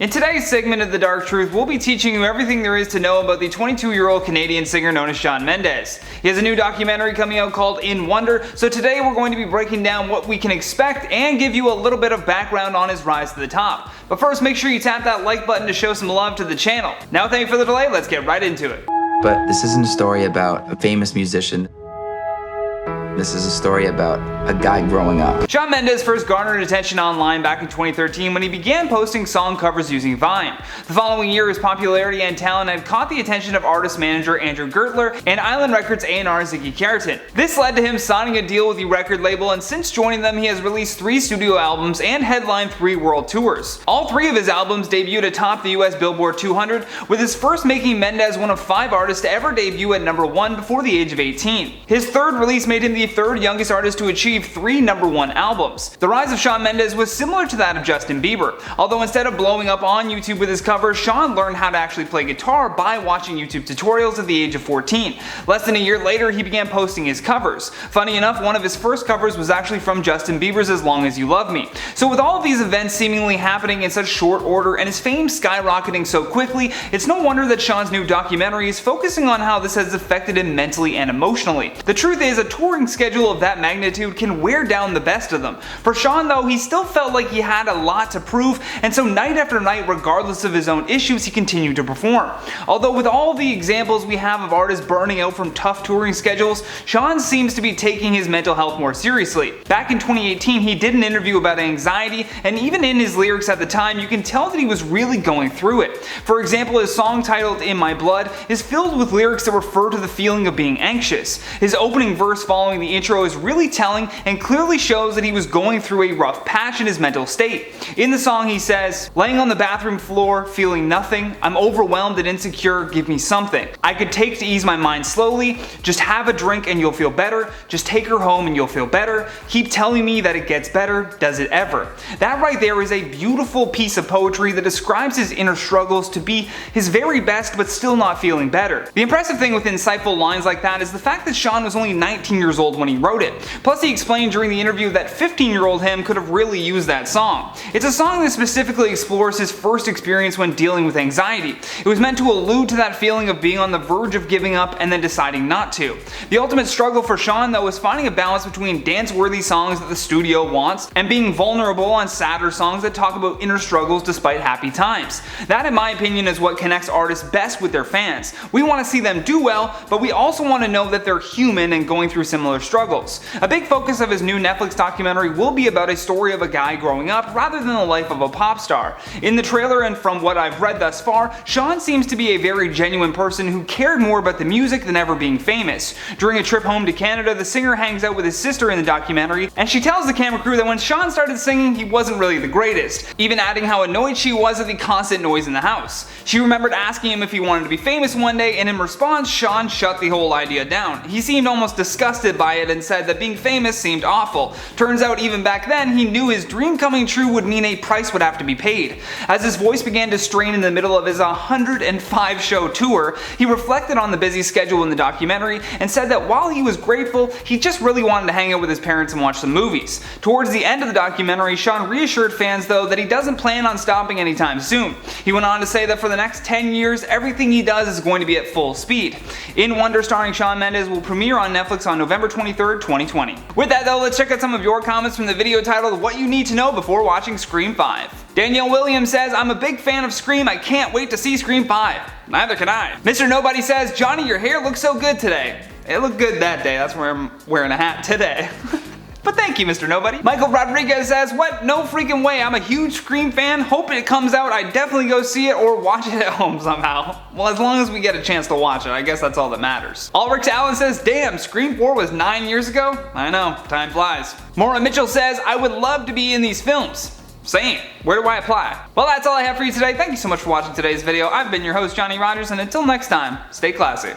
In today's segment of The Dark Truth, we'll be teaching you everything there is to know about the 22-year-old Canadian singer known as Shawn Mendes. He has a new documentary coming out called In Wonder, so today we're going to be breaking down what we can expect and give you a little bit of background on his rise to the top. But first, make sure you tap that like button to show some love to the channel. Now, without any further delay, let's get right into it. But this isn't a story about a famous musician. This is a story about a guy growing up. Shawn Mendes first garnered attention online back in 2013 when he began posting song covers using Vine. The following year, his popularity and talent had caught the attention of artist manager Andrew Gertler and Island Records A&R Ziggy Keratin. This led to him signing a deal with the record label, and since joining them, he has released 3 studio albums and headlined 3 world tours. All 3 of his albums debuted atop the US Billboard 200, with his first making Mendes one of 5 artists to ever debut at #1 before the age of 18. His third release made him the 3rd youngest artist to achieve 3 #1 albums. The rise of Shawn Mendes was similar to that of Justin Bieber, although instead of blowing up on YouTube with his covers, Shawn learned how to actually play guitar by watching YouTube tutorials at the age of 14. Less than a year later, he began posting his covers. Funny enough, one of his first covers was actually from Justin Bieber's As Long As You Love Me. So with all of these events seemingly happening in such short order and his fame skyrocketing so quickly, it's no wonder that Shawn's new documentary is focusing on how this has affected him mentally and emotionally. The truth is, a touring schedule of that magnitude can wear down the best of them. For Shawn though, he still felt like he had a lot to prove, and so night after night, regardless of his own issues, he continued to perform. Although with all the examples we have of artists burning out from tough touring schedules, Shawn seems to be taking his mental health more seriously. Back in 2018, he did an interview about anxiety, and even in his lyrics at the time, you can tell that he was really going through it. For example, his song titled In My Blood is filled with lyrics that refer to the feeling of being anxious. His opening verse following the intro is really telling and clearly shows that he was going through a rough patch in his mental state. In the song he says, "Laying on the bathroom floor, feeling nothing, I'm overwhelmed and insecure, give me something. I could take to ease my mind slowly, just have a drink and you'll feel better, just take her home and you'll feel better, keep telling me that it gets better, does it ever?" That right there is a beautiful piece of poetry that describes his inner struggles to be his very best but still not feeling better. The impressive thing with insightful lines like that is the fact that Shawn was only 19 years old when he wrote it. Plus, he explained during the interview that 15-year-old him could have really used that song. It's a song that specifically explores his first experience when dealing with anxiety. It was meant to allude to that feeling of being on the verge of giving up and then deciding not to. The ultimate struggle for Shawn though is finding a balance between dance-worthy songs that the studio wants and being vulnerable on sadder songs that talk about inner struggles despite happy times. That, in my opinion, is what connects artists best with their fans. We want to see them do well, but we also want to know that they're human and going through similar struggles. A big focus of his new Netflix documentary will be about a story of a guy growing up rather than the life of a pop star. In the trailer and from what I've read thus far, Shawn seems to be a very genuine person who cared more about the music than ever being famous. During a trip home to Canada, the singer hangs out with his sister in the documentary, and she tells the camera crew that when Shawn started singing, he wasn't really the greatest, even adding how annoyed she was at the constant noise in the house. She remembered asking him if he wanted to be famous one day, and in response, Shawn shut the whole idea down. He seemed almost disgusted by it and said that being famous seemed awful. Turns out even back then, he knew his dream coming true would mean a price would have to be paid. As his voice began to strain in the middle of his 105-show tour, he reflected on the busy schedule in the documentary and said that while he was grateful, he just really wanted to hang out with his parents and watch some movies. Towards the end of the documentary, Shawn reassured fans though that he doesn't plan on stopping anytime soon. He went on to say that for the next 10 years, everything he does is going to be at full speed. In Wonder starring Shawn Mendes will premiere on Netflix on November 23rd, 2020. With that though, let's check out some of your comments from the video titled "What You Need to Know Before Watching Scream 5. Danielle Williams says, "I'm a big fan of Scream, I can't wait to see Scream 5. Neither can I. Mr. Nobody says, "Johnny, your hair looks so good today." It looked good that day, that's why I'm wearing a hat today. But thank you, Mr. Nobody. Michael Rodriguez says, "What? No freaking way. I'm a huge Scream fan. Hope it comes out. I'd definitely go see it or watch it at home somehow." Well, as long as we get a chance to watch it, I guess that's all that matters. Ulrich Allen says, "Damn, Scream 4 was 9 years ago? I know, time flies." Maura Mitchell says, "I would love to be in these films." Same. Where do I apply? Well, that's all I have for you today. Thank you so much for watching today's video. I've been your host, Johnny Rogers, and until next time, stay classy.